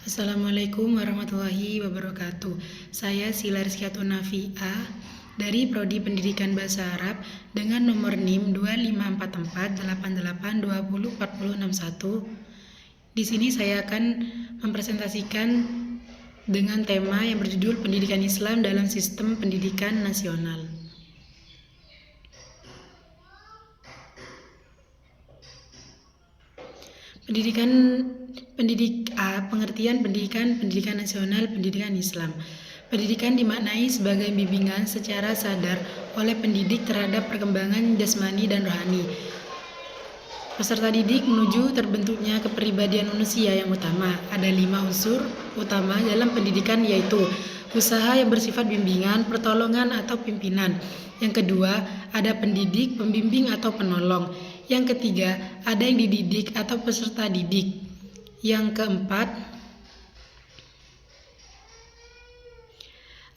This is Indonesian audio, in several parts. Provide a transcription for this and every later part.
Assalamualaikum warahmatullahi wabarakatuh. Saya Sila Rizkyatun Nafi'ah dari Prodi Pendidikan Bahasa Arab dengan nomor NIM 254488204061. Di sini saya akan mempresentasikan dengan tema yang berjudul Pendidikan Islam dalam Sistem Pendidikan Nasional. Pengertian pendidikan nasional, pendidikan Islam. Pendidikan dimaknai sebagai bimbingan secara sadar oleh pendidik terhadap perkembangan jasmani dan rohani peserta didik menuju terbentuknya kepribadian manusia yang utama. Ada 5 unsur utama dalam pendidikan, yaitu usaha yang bersifat bimbingan, pertolongan atau pimpinan. Yang kedua, ada pendidik, pembimbing atau penolong. Yang ketiga, ada yang dididik atau peserta didik. Yang keempat,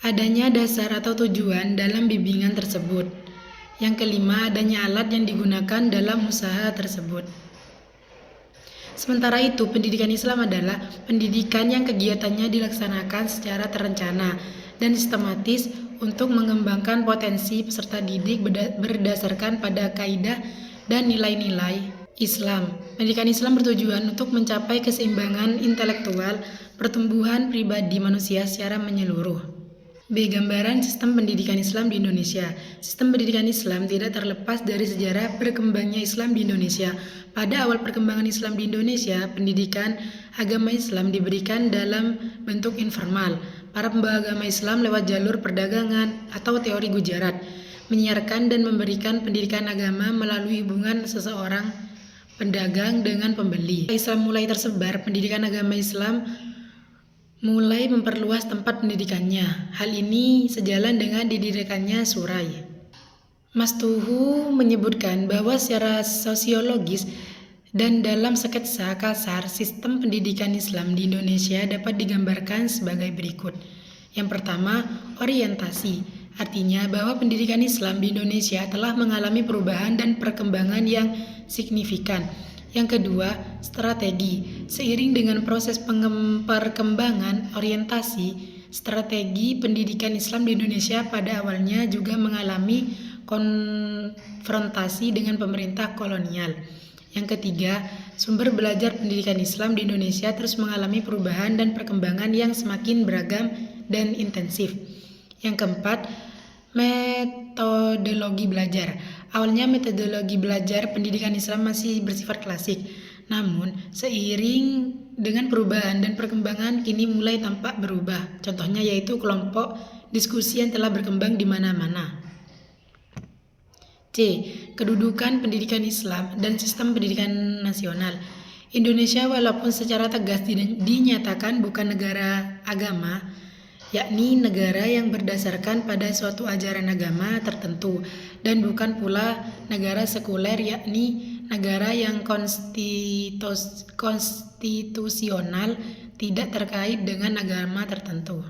adanya dasar atau tujuan dalam bimbingan tersebut. Yang kelima, adanya alat yang digunakan dalam usaha tersebut. Sementara itu, pendidikan Islam adalah pendidikan yang kegiatannya dilaksanakan secara terencana dan sistematis untuk mengembangkan potensi peserta didik berdasarkan pada kaidah dan nilai-nilai Islam. Pendidikan Islam bertujuan untuk mencapai keseimbangan intelektual, pertumbuhan pribadi manusia secara menyeluruh. B. Gambaran sistem pendidikan Islam di Indonesia. Sistem pendidikan Islam tidak terlepas dari sejarah berkembangnya Islam di Indonesia. Pada awal perkembangan Islam di Indonesia, pendidikan agama Islam diberikan dalam bentuk informal. Para pembawa agama Islam lewat jalur perdagangan atau teori Gujarat menyiarkan dan memberikan pendidikan agama melalui hubungan seseorang pedagang dengan pembeli. Islam mulai tersebar, pendidikan agama Islam mulai memperluas tempat pendidikannya. Hal ini sejalan dengan didirikannya Surai. Mas Tuhu menyebutkan bahwa secara sosiologis dan dalam sketsa kasar, sistem pendidikan Islam di Indonesia dapat digambarkan sebagai berikut. Yang pertama, orientasi. Artinya bahwa pendidikan Islam di Indonesia telah mengalami perubahan dan perkembangan yang signifikan. Yang kedua, strategi. Seiring dengan proses perkembangan orientasi, strategi pendidikan Islam di Indonesia pada awalnya juga mengalami konfrontasi dengan pemerintah kolonial. Yang ketiga, sumber belajar pendidikan Islam di Indonesia terus mengalami perubahan dan perkembangan yang semakin beragam dan intensif. Yang keempat, metodologi belajar. Awalnya metodologi belajar pendidikan Islam masih bersifat klasik. Namun, seiring dengan perubahan dan perkembangan kini mulai tampak berubah. Contohnya yaitu kelompok diskusi yang telah berkembang di mana-mana. C. Kedudukan pendidikan Islam dan sistem pendidikan nasional. Indonesia walaupun secara tegas dinyatakan bukan negara agama, yakni negara yang berdasarkan pada suatu ajaran agama tertentu, dan bukan pula negara sekuler, yakni negara yang konstitusional tidak terkait dengan agama tertentu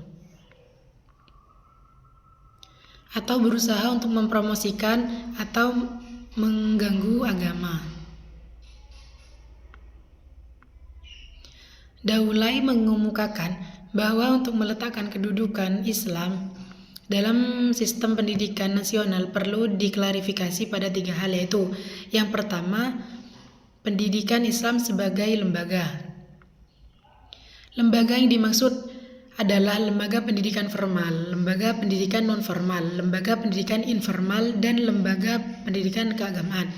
atau berusaha untuk mempromosikan atau mengganggu agama. Daulay mengemukakan bahwa untuk meletakkan kedudukan Islam dalam sistem pendidikan nasional perlu diklarifikasi pada 3 hal, yaitu yang pertama, pendidikan Islam sebagai lembaga. Lembaga yang dimaksud adalah lembaga pendidikan formal, lembaga pendidikan non-formal, lembaga pendidikan informal, dan lembaga pendidikan keagamaan.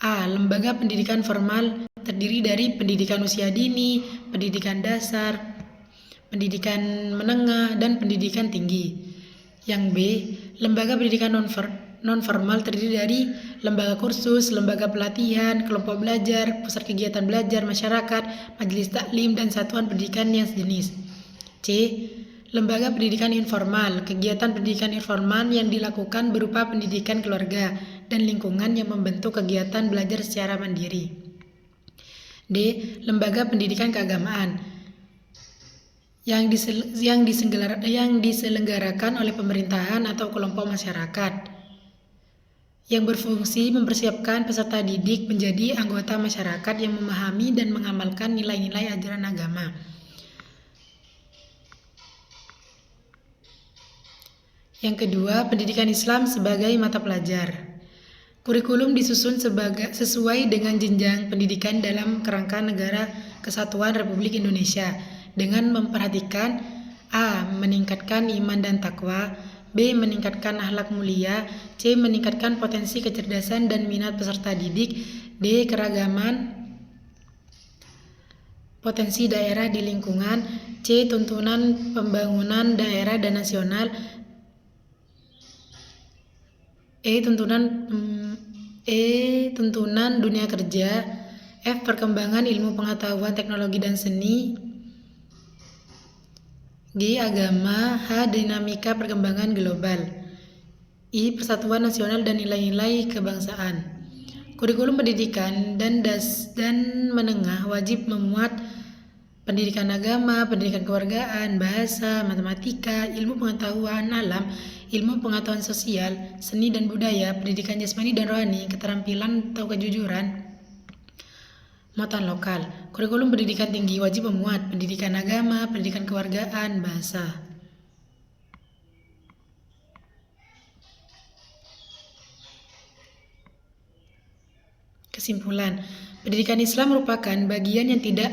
A. Lembaga pendidikan formal terdiri dari pendidikan usia dini, pendidikan dasar, pendidikan menengah, dan pendidikan tinggi. Yang B. Lembaga pendidikan non-formal terdiri dari lembaga kursus, lembaga pelatihan, kelompok belajar, pusat kegiatan belajar masyarakat, majelis taklim, dan satuan pendidikan yang sejenis. C. Lembaga pendidikan informal. Kegiatan pendidikan informal yang dilakukan berupa pendidikan keluarga dan lingkungan yang membentuk kegiatan belajar secara mandiri. D. Lembaga pendidikan keagamaan yang diselenggarakan oleh pemerintahan atau kelompok masyarakat yang berfungsi mempersiapkan peserta didik menjadi anggota masyarakat yang memahami dan mengamalkan nilai-nilai ajaran agama. Yang kedua, pendidikan Islam sebagai mata pelajar. Kurikulum disusun sesuai dengan jenjang pendidikan dalam kerangka Negara Kesatuan Republik Indonesia dengan memperhatikan A. Meningkatkan iman dan takwa, B. Meningkatkan akhlak mulia, C. Meningkatkan potensi kecerdasan dan minat peserta didik, D. Keragaman potensi daerah di lingkungan, C. Tuntunan pembangunan daerah dan nasional, tuntunan dunia kerja, F. Perkembangan ilmu pengetahuan, teknologi dan seni, G. Agama, H. Dinamika perkembangan global, I. Persatuan nasional dan nilai-nilai kebangsaan. Kurikulum pendidikan dan menengah wajib memuat pendidikan agama, pendidikan kewargaan, bahasa, matematika, ilmu pengetahuan alam, ilmu pengetahuan sosial, seni dan budaya, pendidikan jasmani dan rohani, keterampilan atau kejujuran, muatan lokal. Kurikulum pendidikan tinggi wajib memuat pendidikan agama, pendidikan kewargaan, bahasa. Kesimpulan, pendidikan Islam merupakan bagian yang tidak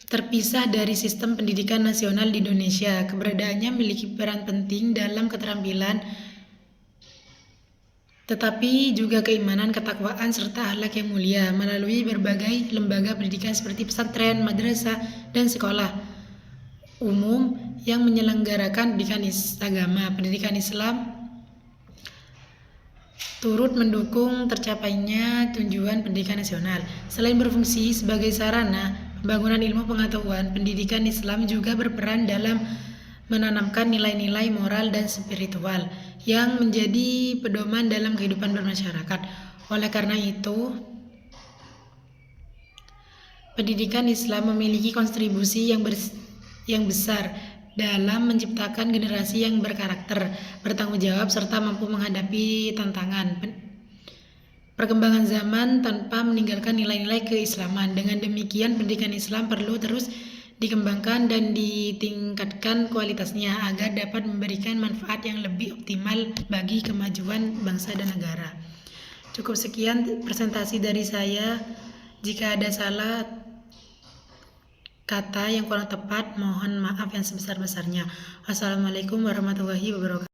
terpisah dari sistem pendidikan nasional di Indonesia. Keberadaannya memiliki peran penting dalam keterampilan, tetapi juga keimanan, ketakwaan, serta akhlak yang mulia melalui berbagai lembaga pendidikan seperti pesantren, madrasah, dan sekolah umum yang menyelenggarakan pendidikan agama. Pendidikan Islam turut mendukung tercapainya tujuan pendidikan nasional. Selain berfungsi sebagai sarana pembangunan ilmu pengetahuan, pendidikan Islam juga berperan dalam menanamkan nilai-nilai moral dan spiritual yang menjadi pedoman dalam kehidupan bermasyarakat. Oleh karena itu, pendidikan Islam memiliki kontribusi yang besar dalam menciptakan generasi yang berkarakter, bertanggung jawab, serta mampu menghadapi tantangan perkembangan zaman tanpa meninggalkan nilai-nilai keislaman. Dengan demikian, pendidikan Islam perlu terus dikembangkan dan ditingkatkan kualitasnya agar dapat memberikan manfaat yang lebih optimal bagi kemajuan bangsa dan negara. Cukup sekian presentasi dari saya. Jika ada salah kata yang kurang tepat, mohon maaf yang sebesar-besarnya. Wassalamualaikum warahmatullahi wabarakatuh.